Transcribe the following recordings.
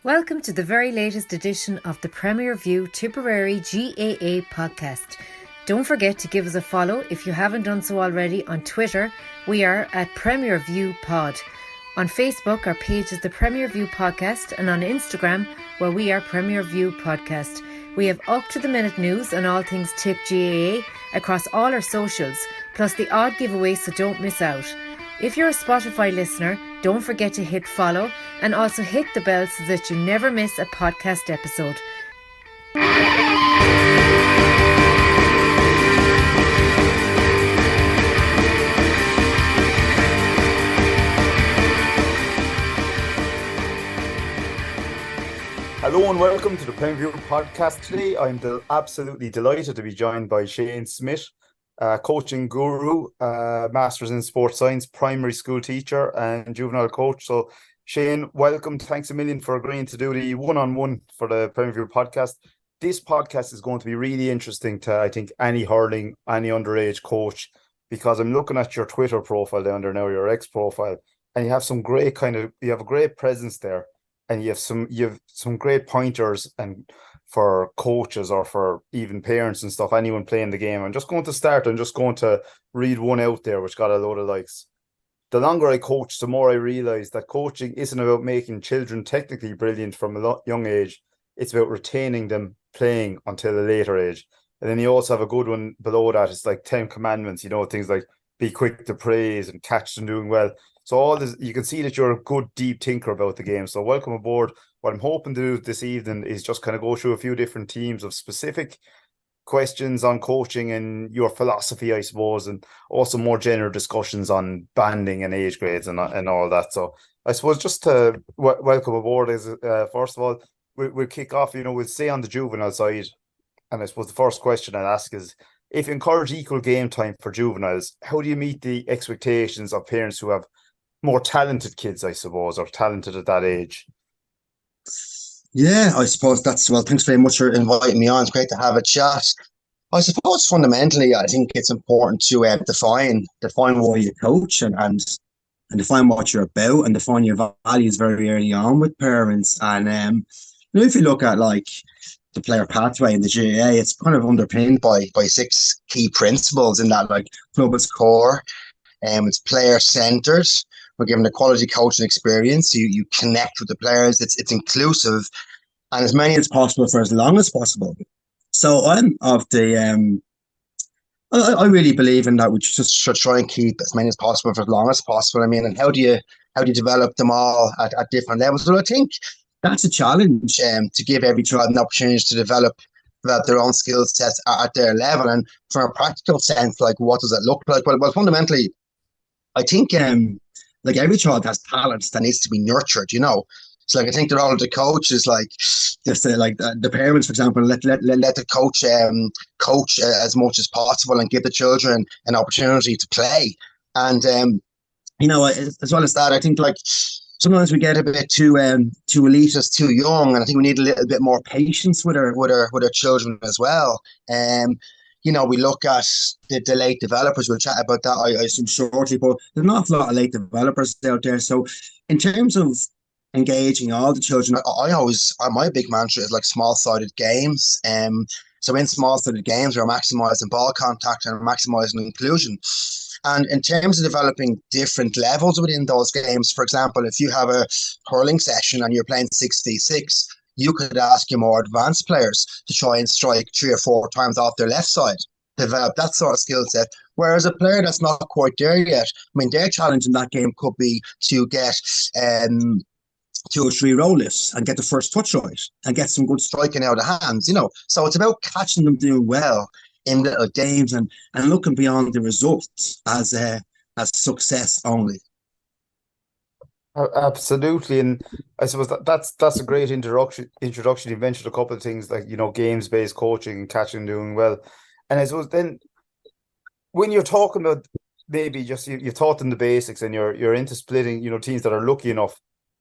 Welcome to the very latest edition of the Premier View Tipperary GAA podcast. Don't forget to give us a follow if you haven't done so already on Twitter. We are at Premier View Pod. On Facebook, our page is the Premier View Podcast, and on Instagram, where we are Premier View Podcast. We have up-to-the-minute news on all things Tip GAA across all our socials, plus the odd giveaway, so don't miss out. If you're a Spotify listener, don't forget to hit follow and also hit the bell so that you never miss a podcast episode. Hello and welcome to the Premier View podcast. Today I'm absolutely delighted to be joined by Shane Smith, coaching guru, Masters in Sports Science, primary school teacher and juvenile coach. So Shane, welcome. Thanks a million for agreeing to do the one-on-one for the Premier View podcast. This podcast is going to be really interesting to, I think, any hurling, any underage coach, because I'm looking at your Twitter profile down there now, your X profile, and you have some great you have a great presence there. And you have some great pointers and for coaches or for even parents and stuff, anyone playing the game. I'm just going to read one out there which got a load of likes. The longer I coach, the more I realise that coaching isn't about making children technically brilliant from a young age. It's about retaining them playing until a later age. And then you also have a good one below that. It's like 10 commandments, things like be quick to praise and catch them doing well. So all this, you can see that you're a good deep thinker about the game. So welcome aboard. What I'm hoping to do this evening is just kind of go through a few different teams of specific questions on coaching and your philosophy, I suppose, and also more general discussions on banding and age grades and all that. So I suppose just to welcome aboard is first of all, we'll kick off. We'll stay on the juvenile side, and I suppose the first question I'd ask is, if you encourage equal game time for juveniles, how do you meet the expectations of parents who have more talented kids, I suppose, or talented at that age? Yeah, I suppose thanks very much for inviting me on. It's great to have a chat. I suppose fundamentally, I think it's important to define why you coach and define what you're about and define your values very early on with parents. And if you look at like the player pathway in the GAA, it's kind of underpinned by six key principles in that, like club is core, it's player centered. We're given a quality coaching experience. You connect with the players. It's inclusive, and as many as possible for as long as possible. So I'm of the I really believe in that. We just should try and keep as many as possible for as long as possible. I mean, and how do you develop them all at different levels? Well, I think that's a challenge to give every child an opportunity to develop their own skill sets at their level. And from a practical sense, like what does it look like? Well, fundamentally, I think like every child has talents that needs to be nurtured. So like I think the role of the coach is like just the parents, for example, let the coach coach as much as possible and give the children an opportunity to play. And as well as that, I think like sometimes we get a bit too elitist, too young, and I think we need a little bit more patience with our children as well. We look at the late developers. We'll chat about that, I assume, shortly, but there's an awful lot of late developers out there. So in terms of engaging all the children, my big mantra is like small-sided games. So in small-sided games, we're maximising ball contact and maximising inclusion. And in terms of developing different levels within those games, for example, if you have a hurling session and you're playing 6v6, you could ask your more advanced players to try and strike 3 or 4 times off their left side, develop that sort of skill set. Whereas a player that's not quite there yet, I mean, their challenge in that game could be to get 2 or 3 roll lifts and get the first touch right and get some good striking out of hands. So it's about catching them doing well in little games and looking beyond the results as success only. Absolutely, and I suppose that's a great introduction. You mentioned a couple of things like games-based coaching and catching doing well, and I suppose then when you're talking about maybe just you've taught them the basics and you're into splitting teams that are lucky enough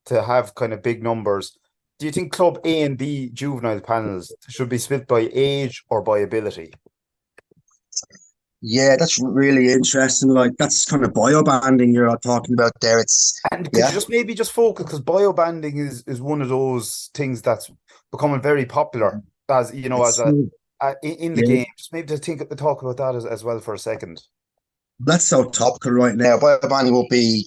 to have kind of big numbers. Do you think Club A and B juvenile panels should be split by age or by ability? Yeah, that's really interesting. Like that's kind of biobanding you're talking about there. It's And could you yeah, just maybe just focus, because biobanding is one of those things that's becoming very popular as it's in the yeah. game. Just maybe to talk about that as well for a second. That's so topical right now. Biobanding will be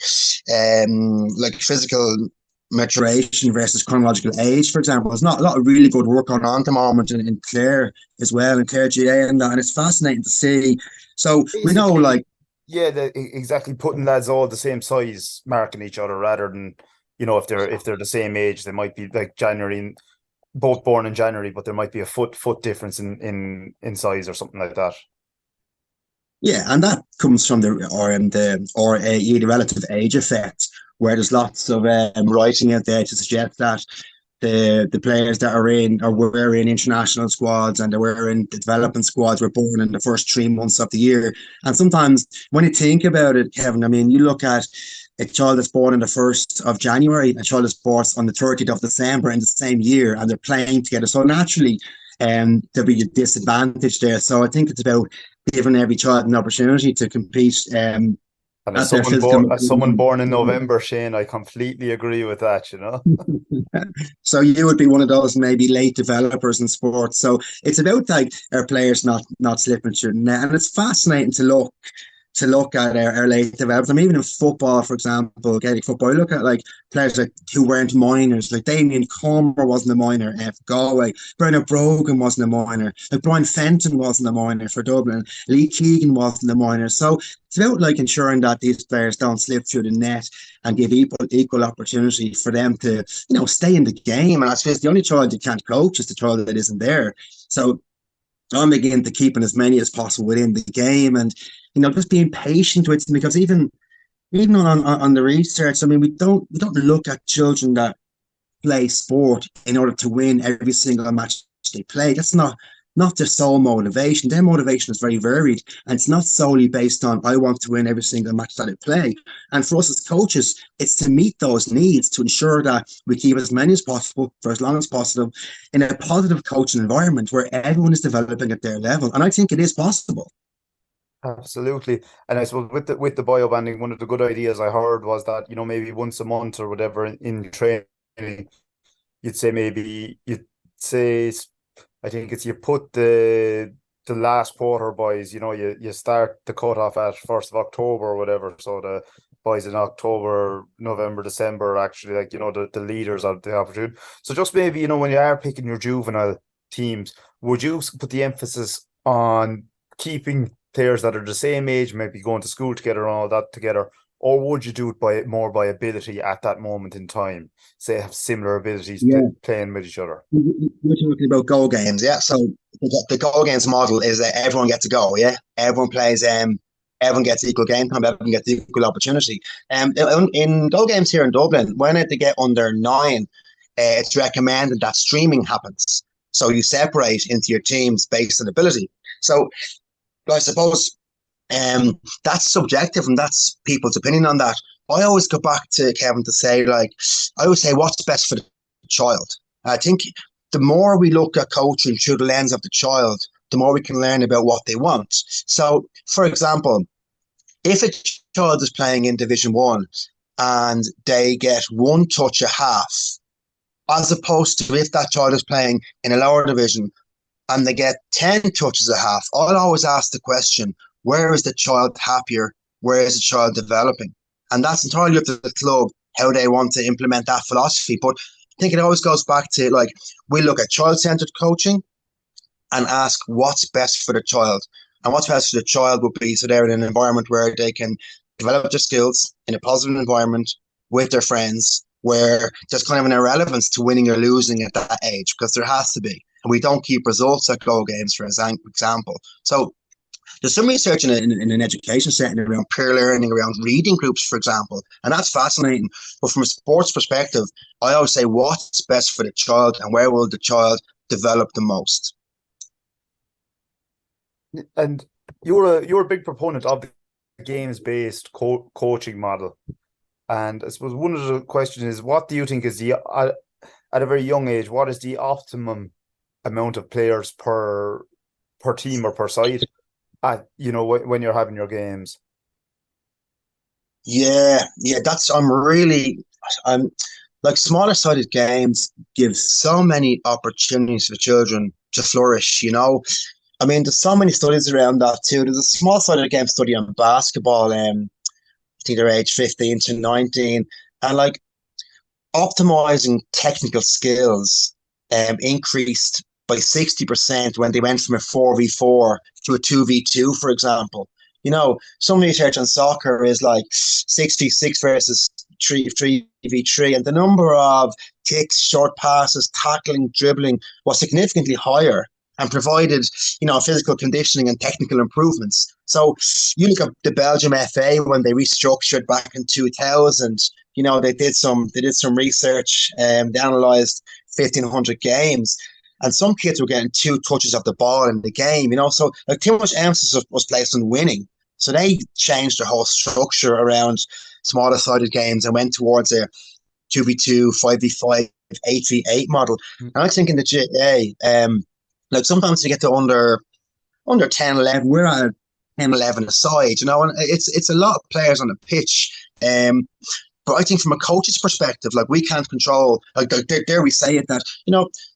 like physical maturation versus chronological age, for example. There's not a lot of really good work going on at the moment in Clare as well, in Clare GA and that, and it's fascinating to see. So we know Basically, like yeah, exactly, putting lads all the same size, marking each other rather than if they're the same age, they might be like January, both born in January, but there might be a foot difference in size or something like that. yeah, and that comes from the relative age effect, where there's lots of writing out there to suggest that the players that were in international squads and they were in the development squads were born in the first 3 months of the year. And sometimes when you think about it, Kevin, I mean, you look at a child that's born on the 1st of January, a child that's born on the 30th of December in the same year, and they're playing together. So naturally, there'll be a disadvantage there. So I think it's about giving every child an opportunity to compete And at their physical as someone maturity. born in November, Shane, I completely agree with that, So you would be one of those maybe late developers in sports. So it's about like our players not slipping through the net, and it's fascinating to look at our late developers. I mean, even in football, for example, Gaelic football, I look at like players like who weren't minors, like Damien Comer wasn't a minor for Galway, Bernard Brogan wasn't a minor, like Brian Fenton wasn't a minor for Dublin, Lee Keegan wasn't a minor. So it's about like ensuring that these players don't slip through the net and give equal opportunity for them to, stay in the game. And I suppose the only child you can't coach is the child that isn't there. So I'm big into keeping as many as possible within the game, and just being patient with them, because even on the research, I mean, we don't look at children that play sport in order to win every single match they play. That's not their sole motivation. Their motivation is very varied, and it's not solely based on I want to win every single match that I play. And for us as coaches, it's to meet those needs, to ensure that we keep as many as possible for as long as possible in a positive coaching environment where everyone is developing at their level. And I think it is possible. Absolutely. And I suppose with the biobanding, one of the good ideas I heard was that, maybe once a month or whatever in training, you'd say I think it's you put the last quarter boys, you start the cutoff at 1st of October or whatever. So the boys in October, November, December are actually like, the leaders of the opportunity. So just maybe, when you are picking your juvenile teams, would you put the emphasis on keeping players that are the same age, maybe going to school together and all that together, or would you do it by ability at that moment in time? Say have similar abilities Yeah. playing with each other. We're talking about goal games, yeah. So the goal games model is that everyone gets a goal, yeah. Everyone plays, everyone gets equal game time, everyone gets equal opportunity. In goal games here in Dublin, when they get under 9, it's recommended that streaming happens. So you separate into your teams based on ability. So I suppose that's subjective and that's people's opinion on that. I always go back to Kevin to say, like, I always say, what's best for the child? I think the more we look at coaching through the lens of the child, the more we can learn about what they want. So, for example, if a child is playing in Division 1 and they get one touch a half, as opposed to if that child is playing in a lower division and they get 10 touches a half, I'll always ask the question, where is the child happier? Where is the child developing? And that's entirely up to the club, how they want to implement that philosophy. But I think it always goes back to, like, we look at child-centered coaching and ask what's best for the child. And what's best for the child would be so they're in an environment where they can develop their skills in a positive environment with their friends, where there's kind of an irrelevance to winning or losing at that age, because there has to be. And we don't keep results at goal games, for example. So there's some research in an education setting around peer learning, around reading groups, for example, and that's fascinating. But from a sports perspective, I always say what's best for the child and where will the child develop the most. And you're a big proponent of the games-based coaching model. And I suppose one of the questions is, what do you think is at a very young age, what is the optimum amount of players per team or per side? at when you're having your games? Yeah, I'm like smaller sided games give so many opportunities for children to flourish, you know. I mean, there's so many studies around that too. There's a small sided game study on basketball, I think they're age 15 to 19, and like optimizing technical skills increased by 60% when they went from a 4v4 to a 2v2, for example. You know, some research on soccer is like 6v6 versus 3v3, and the number of kicks, short passes, tackling, dribbling was significantly higher and provided, physical conditioning and technical improvements. So you look at the Belgium FA when they restructured back in 2000. They did some research. They analysed 1,500 games, and some kids were getting 2 touches of the ball in the game. So like too much emphasis was placed on winning. So they changed their whole structure around smaller sided games and went towards a 2v2, 5v5, 8v8 model. And I think in the GA, like sometimes you get to under 10, 11, we're at 10, 11 aside, and it's a lot of players on the pitch. But I think from a coach's perspective, like we can't control, like dare we say it, that,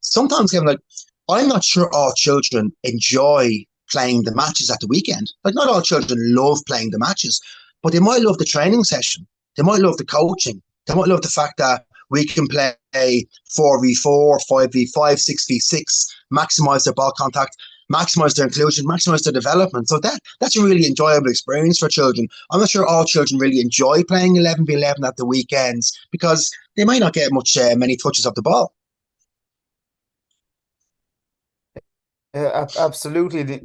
sometimes Kevin, like I'm not sure all children enjoy playing the matches at the weekend. Like not all children love playing the matches, but they might love the training session. They might love the coaching. They might love the fact that we can play 4v4, 5v5, 6v6, maximize their ball contact, maximize their inclusion, maximize their development. So that's a really enjoyable experience for children. I'm not sure all children really enjoy playing 11v11 at the weekends because they might not get many touches of the ball. Yeah, absolutely.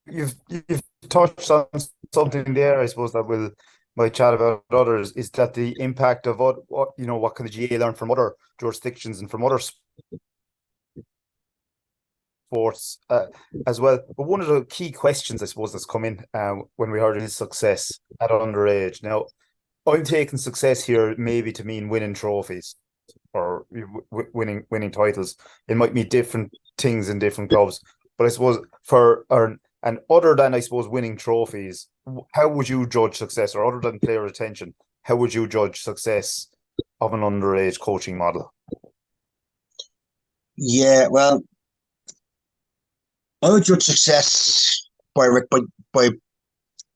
You've touched on something there, I suppose, that will might chat about others, is that the impact of what can the GA learn from other jurisdictions and from other sports as well. But one of the key questions, I suppose, that's come in when we heard his success at underage. Now, I'm taking success here maybe to mean winning trophies or winning titles. It might mean different things in different clubs, but I suppose and other than, I suppose, winning trophies, how would you judge success, or other than player retention, how would you judge success of an underage coaching model? Yeah, well, I would judge success by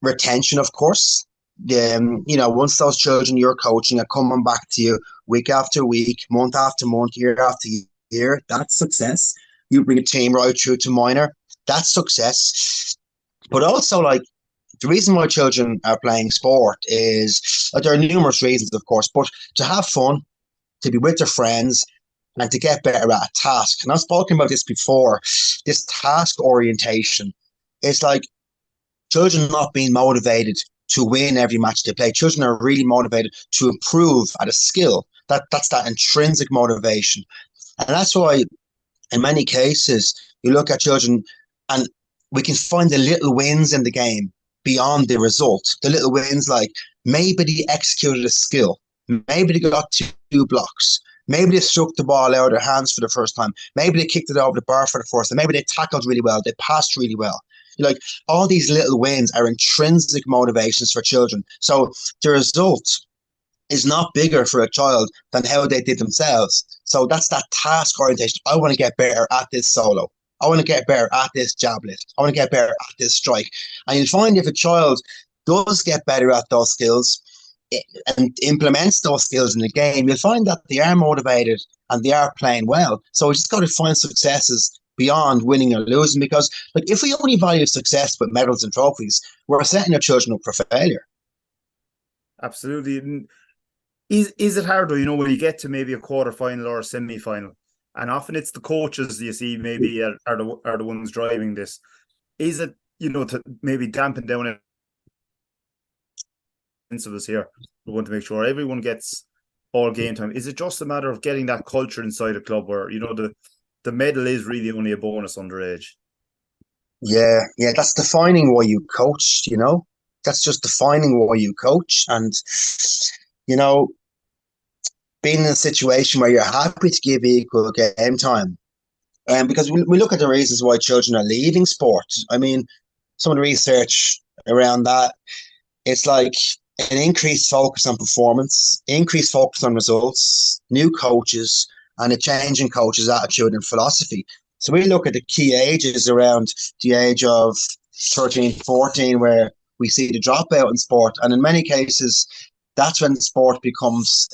retention, of course. Once those children you're coaching are coming back to you week after week, month after month, year after year, that's success. You bring a team right through to minor, that's success. But also, like, the reason why children are playing sport is there are numerous reasons, of course, but to have fun, to be with their friends, and to get better at a task. And I've spoken about this before. This task orientation is like children not being motivated to win every match they play. Children are really motivated to improve at a skill. That's that intrinsic motivation. And that's why in many cases you look at children and we can find the little wins in the game beyond the result. The little wins, like maybe they executed a skill, maybe they got 2 blocks, maybe they struck the ball out of their hands for the first time, maybe they kicked it over the bar for the first time, maybe they tackled really well, they passed really well. Like all these little wins are intrinsic motivations for children. So the result is not bigger for a child than how they did themselves. So that's that task orientation. I want to get better at this solo. I want to get better at this jab lift. I want to get better at this strike. And you'll find if a child does get better at those skills and implements those skills in the game, you'll find that they are motivated and they are playing well. So we just got to find successes beyond winning or losing, because like if we only value success with medals and trophies, we're setting our children up for failure. Absolutely. Is it hard though, when you get to maybe a quarter final or a semi final, and often it's the coaches you see maybe are the ones driving this. Is it, to maybe dampen down of us here? We want to make sure everyone gets all game time. Is it just a matter of getting that culture inside a club where, the medal is really only a bonus underage? Yeah, that's defining why you coach, That's just defining why you coach. And, being in a situation where you're happy to give equal game time. Because we look at the reasons why children are leaving sport. I mean, some of the research around that, it's like an increased focus on performance, increased focus on results, new coaches, and a change in coaches' attitude and philosophy. So we look at the key ages around the age of 13, 14, where we see the dropout in sport. And in many cases, that's when sport becomes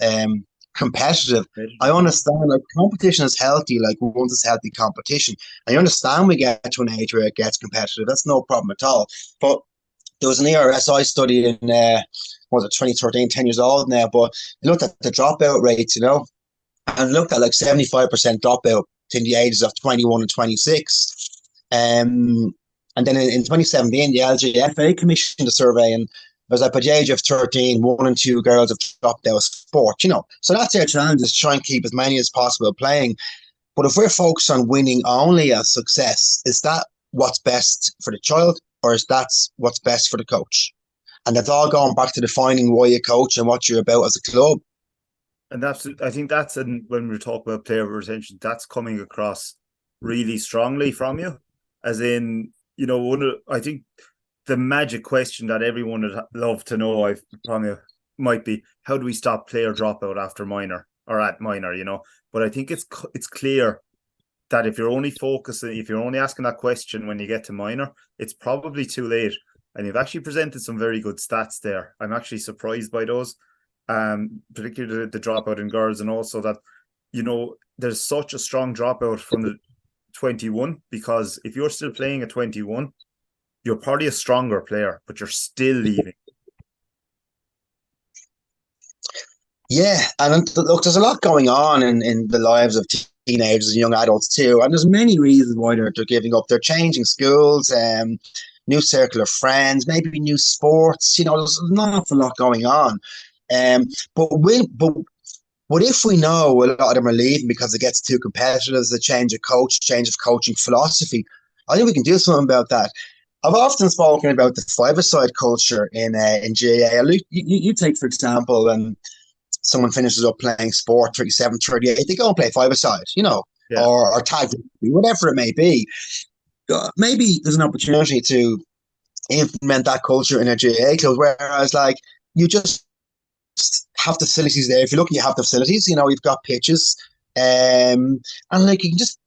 competitive. I understand like competition is healthy, like once it's healthy competition. I understand we get to an age where it gets competitive. That's no problem at all. But there was an ERSI study in was it 2013, 10 years old now, but it looked at the dropout rates, and looked at like 75% dropout in the ages of 21 and 26. And then in 2017, the LGFA commissioned a survey, and it was like by the age of 13, 1 in 2 girls have dropped out of sport, So that's our challenge, is to try and keep as many as possible playing. But if we're focused on winning only as success, is that what's best for the child, or is that what's best for the coach? And that's all going back to defining why you coach and what you're about as a club. And I think that's when we talk about player retention, that's coming across really strongly from you. As in, I think the magic question that everyone would love to know from you might be, how do we stop player dropout after minor or at minor, But I think it's clear that if you're only asking that question when you get to minor, it's probably too late. And you've actually presented some very good stats there. I'm actually surprised by those, particularly the dropout in girls, and also that, there's such a strong dropout from the 21, because if you're still playing at 21, you're probably a stronger player, but you're still leaving. Yeah, and look, there's a lot going on in the lives of teenagers and young adults too, and there's many reasons why they're giving up. They're changing schools, new circle of friends, maybe new sports. There's not an awful lot going on. But if we know a lot of them are leaving because it gets too competitive, there's a change of coach, change of coaching philosophy, I think we can do something about that. I've often spoken about the five-a-side culture in GAA. You take, for example, someone finishes up playing sport 37, 38, they go and play five-a-side, or tag, whatever it may be. Maybe there's an opportunity to implement that culture in a GAA club, whereas like you just have the facilities there. If you're lucky, you have the facilities. You've got pitches, and like you can just,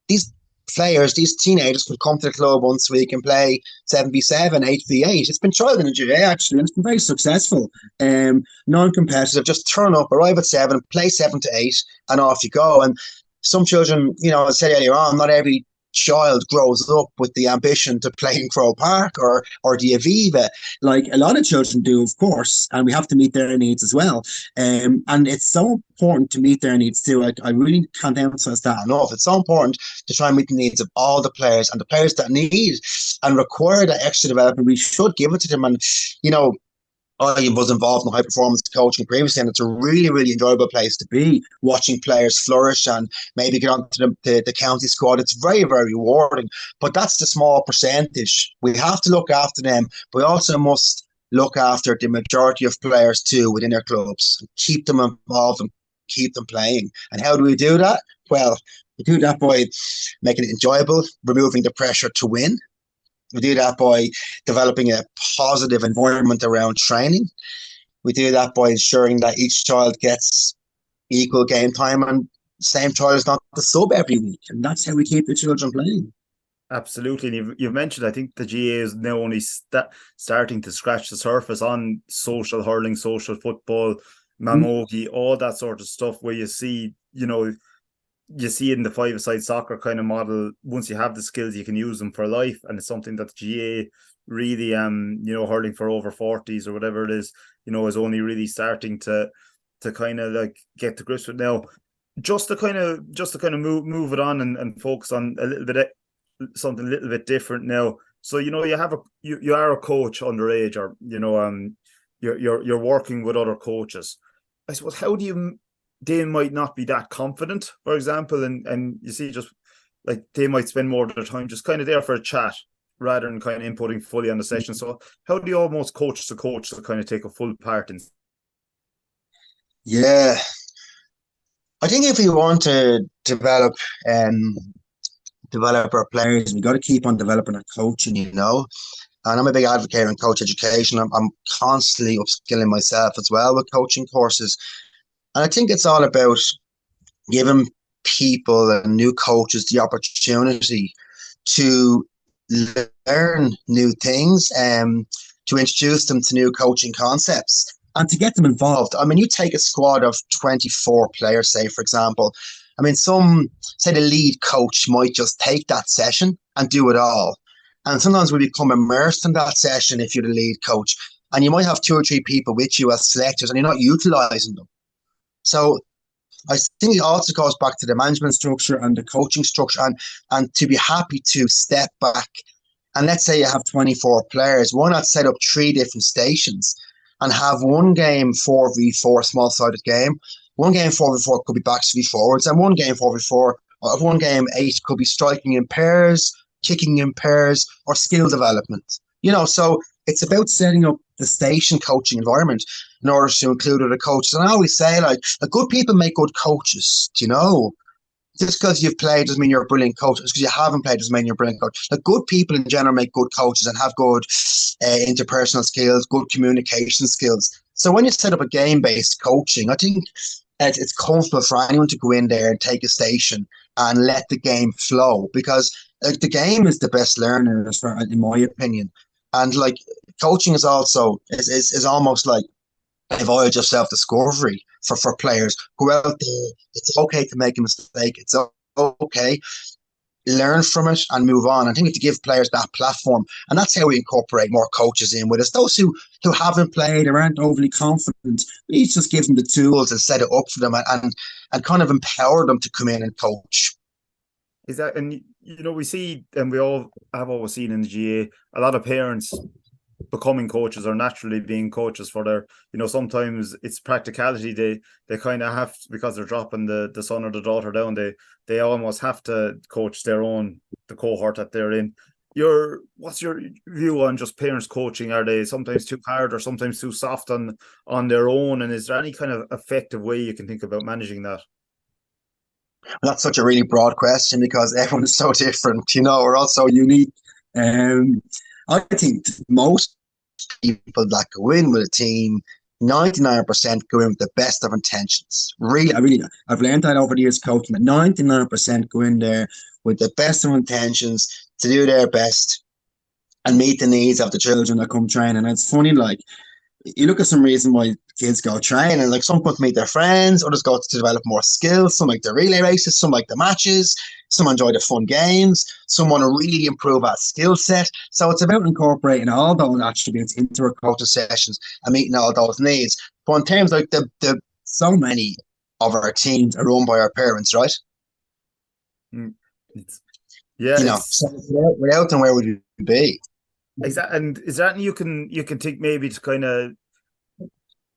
these players, these teenagers could come to the club once a week and play 7v7, 8v8. It's been tried in the GA actually, and it's been very successful. Non-competitive, just turn up, arrive at 7, play 7 to 8, and off you go. And some children, as I said earlier on, not every child grows up with the ambition to play in Crow Park or the Aviva, like a lot of children do, of course, and we have to meet their needs as well. And it's so important to meet their needs too. I really can't emphasize that enough. It's so important to try and meet the needs of all the players, and the players that need and require that extra development, we should give it to them. And I was involved in high performance coaching previously, and it's a really, really enjoyable place to be, watching players flourish and maybe get onto the county squad. It's very, very rewarding, but that's the small percentage. We have to look after them, but we also must look after the majority of players too within their clubs, and keep them involved and keep them playing. And how do we do that? Well, we do that by making it enjoyable, removing the pressure to win. We do that by developing a positive environment around training. We do that by ensuring that each child gets equal game time, and the same child is not the sub every week. And that's how we keep the children playing. Absolutely. And you've mentioned, I think the GA is now only starting to scratch the surface on social hurling, social football, Mamogi, all that sort of stuff, where you see, you see in the five-a-side soccer kind of model, once you have the skills, you can use them for life. And it's something that the GA really, hurling for over 40s or whatever it is, is only really starting to kind of like get to grips with now. Just to kind of move it on and focus on something a little bit different now. So, you are a coach underage, or, you're working with other coaches. I suppose, how do you, they might not be that confident, for example, and you see, just like they might spend more of their time just kind of there for a chat rather than kind of inputting fully on the session. So how do you almost coach to kind of take a full part in? Yeah, I think if you want to develop develop our players. We got to keep on developing our coaching, you know. And I'm a big advocate in coach education. I'm constantly upskilling myself as well with coaching courses. And I think it's all about giving people and new coaches the opportunity to learn new things, to introduce them to new coaching concepts and to get them involved. I mean, you take a squad of 24 players, say, for example. I mean, say the lead coach might just take that session and do it all. And sometimes we become immersed in that session if you're the lead coach. And you might have 2 or 3 people with you as selectors and you're not utilizing them. So I think it also goes back to the management structure and the coaching structure, and to be happy to step back. And let's say you have 24 players, why not set up 3 different stations and have one game 4v4, small-sided game, one game 4v4 could be backs v forwards, and one game 4v4, or one game 8 could be striking in pairs, kicking in pairs, or skill development. You know, so it's about setting up the station coaching environment in order to include other coaches. And I always say, like good people make good coaches, you know. Just because you've played doesn't mean you're a brilliant coach. Just because you haven't played doesn't mean you're a brilliant coach. Like good people in general make good coaches and have good interpersonal skills, good communication skills. So when you set up a game-based coaching, I think it's comfortable for anyone to go in there and take a station and let the game flow, because the game is the best learner, in my opinion. And like coaching is also is almost like a voyage of self-discovery for players who are out there. It's okay to make a mistake. It's okay. Learn from it and move on. I think we have to give players that platform. And that's how we incorporate more coaches in with us. Those who haven't played or aren't overly confident, we need to just give them the tools and set it up for them and kind of empower them to come in and coach. Is that, and you know, we see, and we all have always seen in the GA, a lot of parents becoming coaches or naturally being coaches for their, you know, sometimes it's practicality. They kind of have to, because they're dropping the son or the daughter down, they almost have to coach the cohort that they're in. What's your view on just parents coaching? Are they sometimes too hard or sometimes too soft on their own? And is there any kind of effective way you can think about managing that? That's such a really broad question because everyone is so different, you know, we're all so unique. I think most people that go in with a team, 99% go in with the best of intentions. I've learned that over the years coaching, that 99% go in there with the best of intentions to do their best and meet the needs of the children that come train. And it's funny, like, you look at some reason why kids go train, and like some want to meet their friends, others go to develop more skills. Some like the relay races, some like the matches, some enjoy the fun games, some want to really improve our skill set. So it's about incorporating all those attributes into our coaching sessions and meeting all those needs. But in terms like the so many of our teams are run by our parents, right? Yeah, you know, so without them, where would you be? Exactly. And is there anything you can think maybe to kind of,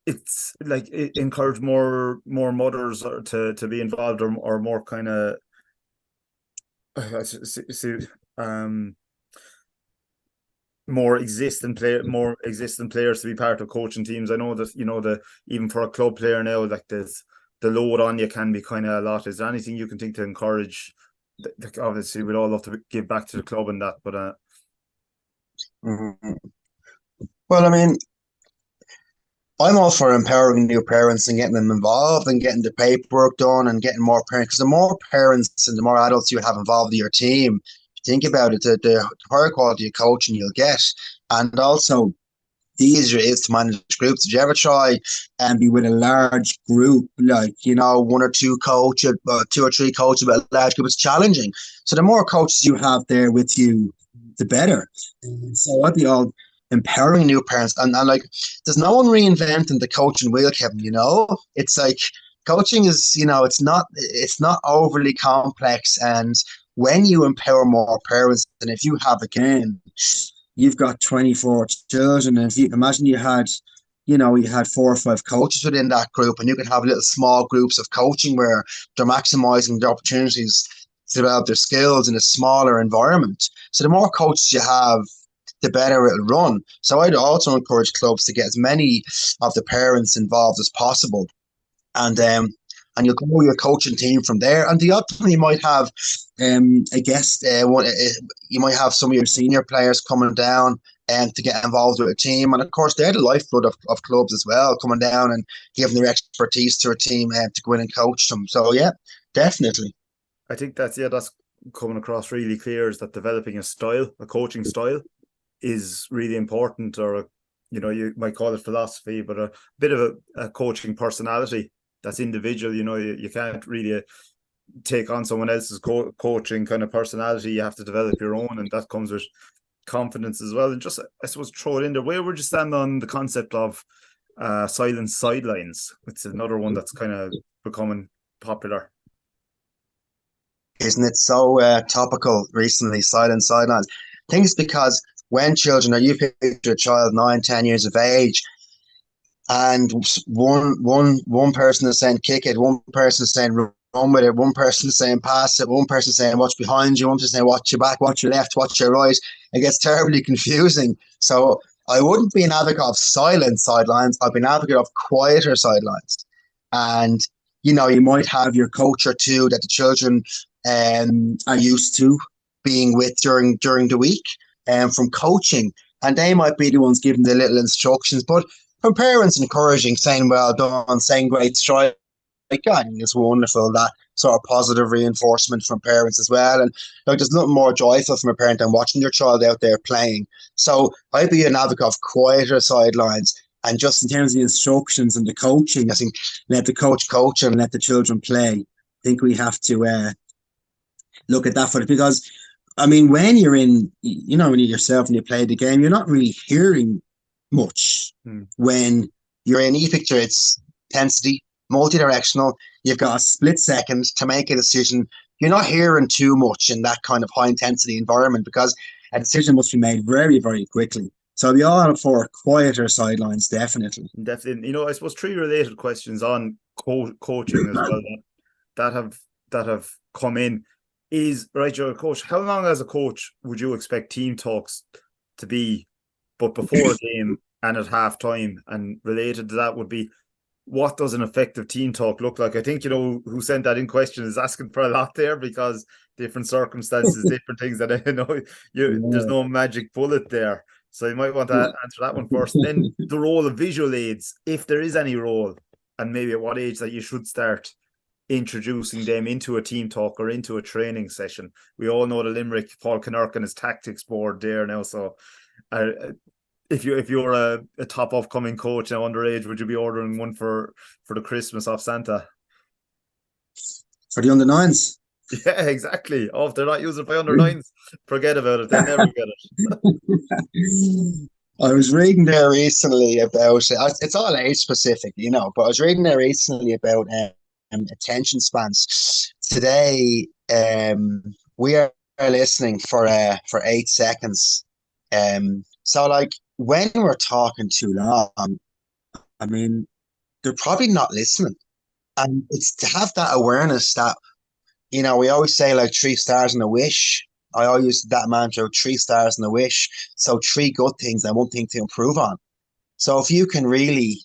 it's like encourage more mothers to be involved, or more kind of more existing players to be part of coaching teams? I know that, you know, even for a club player now, like the load on you can be kind of a lot. Is there anything you can think to encourage? Like, obviously we'd all love to give back to the club and that, but well, I mean, I'm all for empowering new parents and getting them involved and getting the paperwork done and getting more parents. Because the more parents and the more adults you have involved in your team, think about it, the higher quality of coaching you'll get. And also, the easier it is to manage groups. Did you ever try and be with a large group, like, you know, 1 or 2 coaches, 2 or 3 coaches, but a large group? It's challenging. So the more coaches you have there with you, the better. So I'd be all empowering new parents, and like, there's no one reinventing the coaching wheel, Kevin. You know, it's like coaching is, you know, it's not overly complex. And when you empower more parents, and if you have, again, you've got 24 children, and if you imagine you had 4 or 5 coaches within that group, and you can have little small groups of coaching where they're maximizing the opportunities to develop their skills in a smaller environment. So the more coaches you have, the better it'll run. So I'd also encourage clubs to get as many of the parents involved as possible. And and you'll grow your coaching team from there. And the odd time you might have a guest, you might have some of your senior players coming down and to get involved with a team. And of course, they're the lifeblood of clubs as well, coming down and giving their expertise to a team to go in and coach them. So yeah, definitely. I think that's coming across really clear, is that developing a coaching style is really important, or you might call it philosophy, but a bit of a coaching personality that's individual. You can't really take on someone else's coaching kind of personality. You have to develop your own, and that comes with confidence as well. And just, I suppose, throw it in there, where would you stand on the concept of silent sidelines? It's another one that's kind of becoming popular. Isn't it so topical recently, silent sidelines? I think it's because when children, or you picture a child 9, 10 years of age, and one person is saying kick it, one person is saying run with it, one person is saying pass it, one person is saying watch behind you, one person is saying watch your back, watch your left, watch your right. It gets terribly confusing. So I wouldn't be an advocate of silent sidelines. I'd be an advocate of quieter sidelines. And you might have your coach or two that the children are used to being with during the week, from coaching, and they might be the ones giving the little instructions. But from parents encouraging, saying well done, saying great strike, I think it's wonderful, that sort of positive reinforcement from parents as well. And there's nothing more joyful from a parent than watching your child out there playing. So I'd be an advocate of quieter sidelines. And just in terms of the instructions and the coaching, I think let the coach and let the children play. I think we have to look at that for it, because I mean, when you're in, when you're yourself and you play the game, you're not really hearing much. When you're in e-picture, it's intensity, multi-directional. You've got a split second to make a decision. You're not hearing too much in that kind of high intensity environment, because a decision must be made very, very quickly. So I'll be all for quieter sidelines, definitely. Definitely. I suppose 3 related questions on coaching as well that have come in is, right, you're a coach. How long as a coach would you expect team talks to be, but before a game and at halftime? And related to that would be, what does an effective team talk look like? I think, who sent that in question is asking for a lot there, because different circumstances, different things that there's no magic bullet there. So you might want to answer that one first. Then the role of visual aids, if there is any role, and maybe at what age that you should start introducing them into a team talk or into a training session. We all know the Limerick, Paul Kinnerk and his tactics board there now. So if you're a top upcoming coach now underage, would you be ordering one for the Christmas off Santa? For the under-9s? Yeah, exactly. Oh, if they're not using it by under-9s, forget about it. They never get it. I was reading there recently about, it's all age specific, but I was reading there recently about attention spans. Today, we are listening for 8 seconds. So like when we're talking too long, I mean, they're probably not listening. And it's to have that awareness that, we always say like 3 stars and a wish. I always use that mantra, 3 stars and a wish. So 3 good things and 1 thing to improve on. So if you can really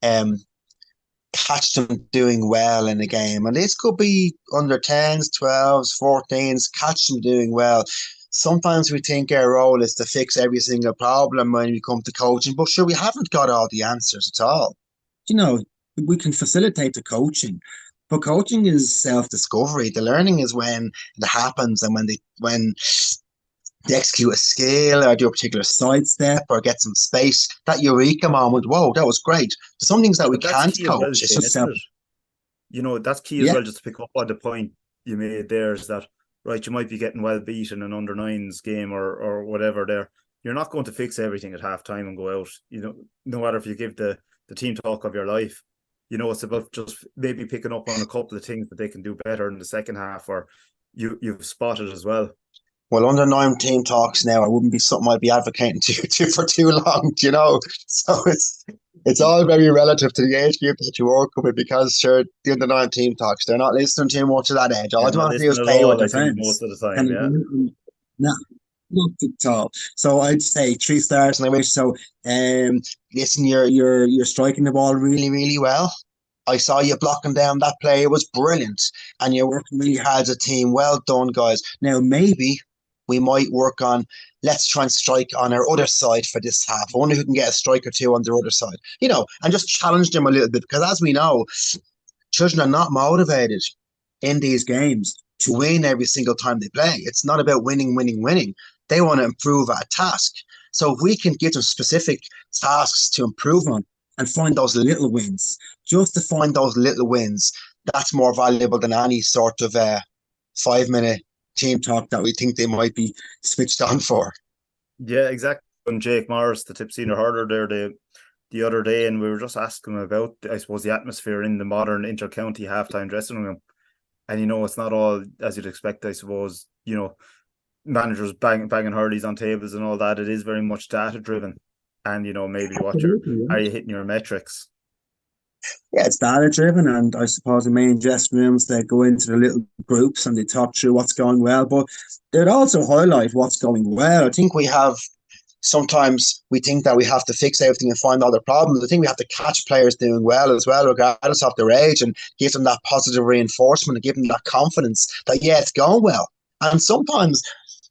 catch them doing well in a game, and this could be under 10s, 12s, 14s, catch them doing well. Sometimes we think our role is to fix every single problem when we come to coaching, but sure, we haven't got all the answers at all. We can facilitate the coaching, but coaching is self-discovery. The learning is when it happens, and when they execute a skill or do a particular sidestep or get some space, that eureka moment, whoa, that was great. There's some things that we can't coach. It's just that's key as well, just to pick up on the point you made there, is that, right, you might be getting well beat in an under-9s game or whatever there. You're not going to fix everything at halftime and go out. No matter if you give the team talk of your life, it's about just maybe picking up on a couple of things that they can do better in the second half, or you've spotted as well. Well, under-9 team talks now, I wouldn't be something I'd be advocating to for too long, So it's all very relative to the age group that you work with, because sure, the under-9 team talks, they're not listening too much at that age. All they want to do is play with their friends. Most of the time, yeah. No, not at all. So I'd say 3 stars and I wish. So listen, you're striking the ball really, really well. I saw you blocking down that play. It was brilliant. And you're working really hard as a team. Well done, guys. Now, maybe we might work on, let's try and strike on our other side for this half. I wonder who can get a strike or two on their other side, and just challenge them a little bit. Because as we know, children are not motivated in these games to win every single time they play. It's not about winning, winning, winning. They want to improve at a task. So if we can give them specific tasks to improve on and find those little wins, just to find those little wins, that's more valuable than any sort of 5-minute team talk that we think they might be switched on for. Yeah, exactly. And Jake Morris, the tip senior hurler there, the other day, and we were just asking him about, I suppose, the atmosphere in the modern inter-county halftime dressing room. And, it's not all as you'd expect, I suppose, managers banging hurleys on tables and all that. It is very much data-driven. And, maybe are you hitting your metrics? Yeah, it's data-driven, and I suppose the main dressing rooms, they go into the little groups and they talk through what's going well, but they'd also highlight what's going well. I think sometimes we think that we have to fix everything and find all the problems. I think we have to catch players doing well as well, regardless of their age, and give them that positive reinforcement and give them that confidence that, yeah, it's going well. And sometimes,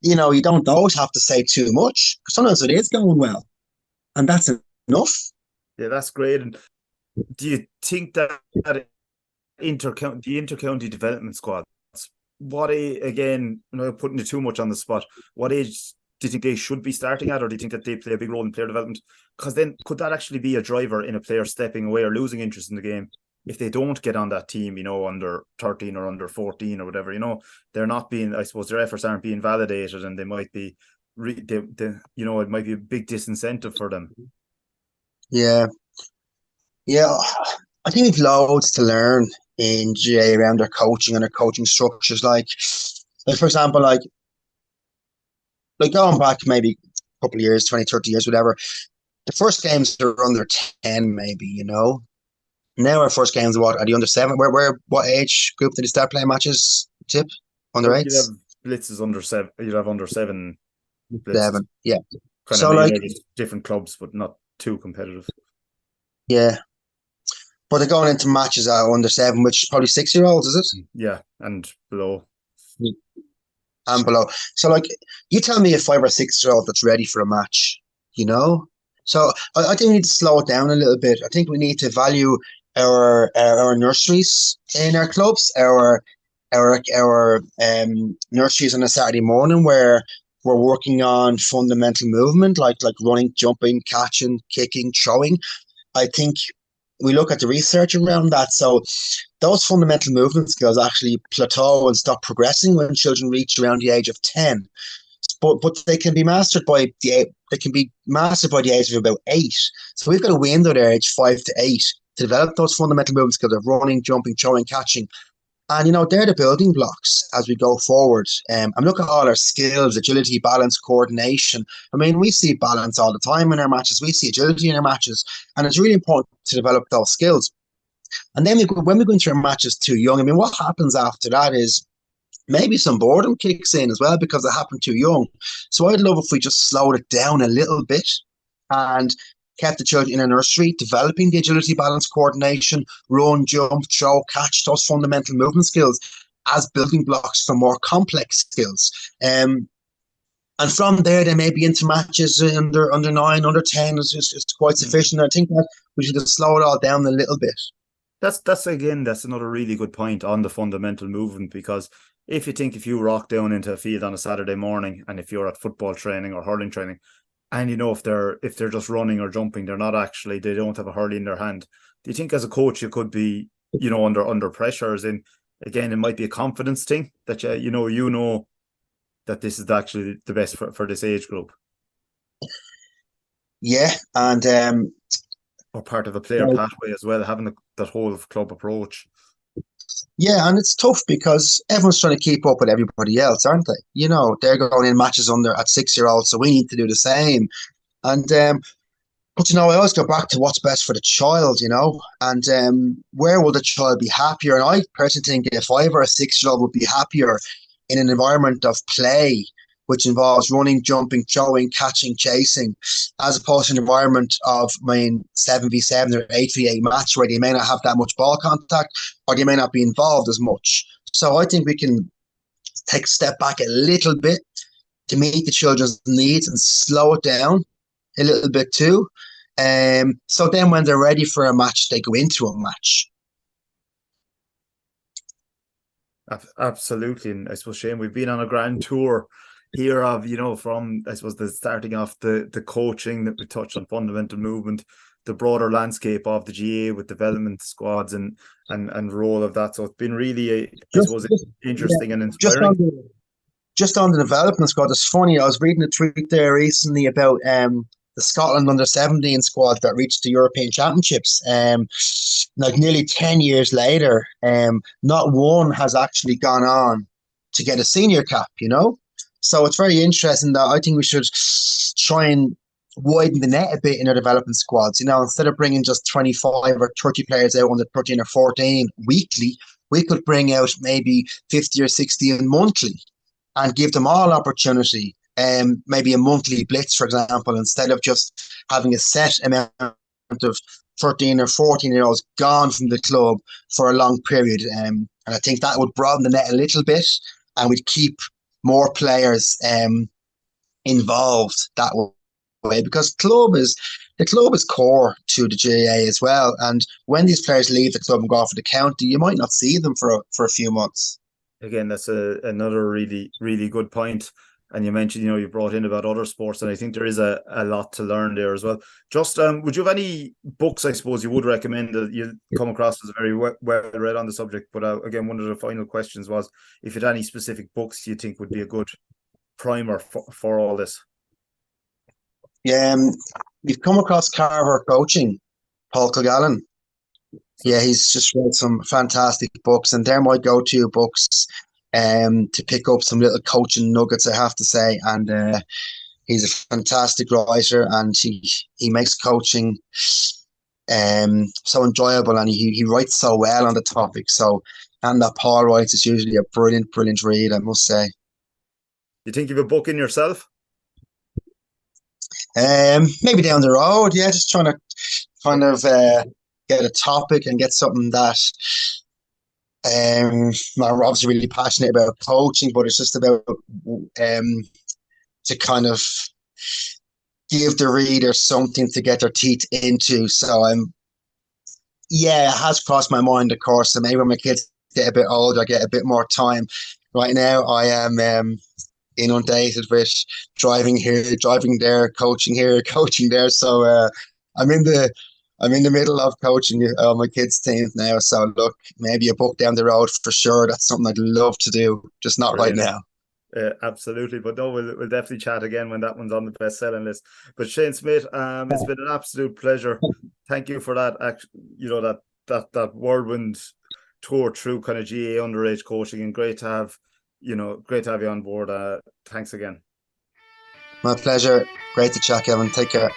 you don't always have to say too much. Sometimes it is going well, and that's enough. Yeah, that's great. And do you think that the inter-county development squads, again, putting you too much on the spot, what age do you think they should be starting at, or do you think that they play a big role in player development? Because then could that actually be a driver in a player stepping away or losing interest in the game if they don't get on that team, under 13 or under 14 or whatever? They're not being, I suppose, their efforts aren't being validated, and they might be, it might be a big disincentive for them. Yeah. I think we've loads to learn in GA around their coaching and their coaching structures. Like for example, like going back maybe a couple of years, 20, 30 years, whatever, the first games are under 10, maybe, Now our first games are the under 7? What age group did you start playing matches? Tip? Under 8s? You'd have blitzes under 7. You'd have under 7 blitzes. 7, yeah. Kind of maybe different clubs, but not too competitive. Yeah. But they're going into matches at under 7, which is probably 6-year-olds, is it? Yeah, and below. And below. So, you tell me a 5 or 6-year-old that's ready for a match, So I think we need to slow it down a little bit. I think we need to value our nurseries in our clubs, our nurseries on a Saturday morning where we're working on fundamental movement, like running, jumping, catching, kicking, throwing. I think we look at the research around that. So those fundamental movement skills actually plateau and stop progressing when children reach around the age of 10. But they can be mastered by the age of about 8. So we've got a window there, age 5 to 8, to develop those fundamental movement skills of running, jumping, throwing, catching. And, they're the building blocks as we go forward. And look at all our skills, agility, balance, coordination. I mean, we see balance all the time in our matches. We see agility in our matches. And it's really important to develop those skills. And then when we go into our matches too young, I mean, what happens after that is maybe some boredom kicks in as well because it happened too young. So I'd love if we just slowed it down a little bit and kept the children in a nursery, developing the agility, balance, coordination, run, jump, throw, catch, those fundamental movement skills as building blocks for more complex skills. And from there, they may be into matches under 9, under 10. It's quite sufficient. I think that we should just slow it all down a little bit. That's another really good point on the fundamental movement, because if you rock down into a field on a Saturday morning, and if you're at football training or hurling training, and if they're just running or jumping, they don't have a hurley in their hand, do you think as a coach you could be under pressure? As in, again, it might be a confidence thing that you know that this is actually the best for this age group. Yeah, and or part of a player pathway as well, having that whole club approach. Yeah, and it's tough because everyone's trying to keep up with everybody else, aren't they? They're going in matches at 6-year-olds, so we need to do the same. And but I always go back to what's best for the child, and where will the child be happier? And I personally think a 5 or a 6-year-old would be happier in an environment of play which involves running, jumping, throwing, catching, chasing, as opposed to an environment of 7v7 or 8v8 match where they may not have that much ball contact or they may not be involved as much. So I think we can take a step back a little bit to meet the children's needs and slow it down a little bit too. So then when they're ready for a match, they go into a match. Absolutely. And I suppose, Shane, we've been on a grand tour here of, from, I suppose, the starting off the coaching that we touched on, fundamental movement, the broader landscape of the GAA with development squads and role of that. So it's been really, interesting and inspiring. Just on the development squad, it's funny, I was reading a tweet there recently about the Scotland under-17 squad that reached the European Championships. Like nearly 10 years later, not one has actually gone on to get a senior cap, So it's very interesting that I think we should try and widen the net a bit in our development squads. Instead of bringing just 25 or 30 players out under 13 or 14 weekly, we could bring out maybe 50 or 60 monthly and give them all opportunity. Maybe a monthly blitz, for example, instead of just having a set amount of 13 or 14-year-olds gone from the club for a long period. And I think that would broaden the net a little bit and we'd keep more players involved that way, because the club is core to the GAA as well. And when these players leave the club and go off to the county, you might not see them for a few months. Again, that's another really, really good point. And you mentioned, you brought in about other sports, and I think there is a lot to learn there as well. Just, would you have any books, I suppose, you would recommend that you come across as very well read on the subject? But again, one of the final questions was if you had any specific books you think would be a good primer for all this. Yeah, you've come across Carver Coaching, Paul Kilgallen. Yeah, he's just read some fantastic books, and they're my go-to books to pick up some little coaching nuggets, I have to say. And he's a fantastic writer, and he makes coaching so enjoyable, and he writes so well on the topic. So, and that Paul writes is usually a brilliant read, I must say. You think you have a book in yourself? Maybe down the road, yeah, just trying to kind of get a topic and get something that I'm obviously really passionate about coaching, but it's just about to kind of give the reader something to get their teeth into. So it has crossed my mind, of course. So maybe when my kids get a bit older, I get a bit more time. Right now, I am inundated with driving here, driving there, coaching here, coaching there. So I'm in the middle of coaching my kids' teams now. So look, maybe a book down the road for sure. That's something I'd love to do, just not right now. Absolutely, but no, we'll definitely chat again when that one's on the best-selling list. But Shane Smith, it's been an absolute pleasure. Thank you for that. That whirlwind tour through kind of GAA underage coaching, and great to have you on board. Thanks again. My pleasure. Great to chat, Kevin. Take care.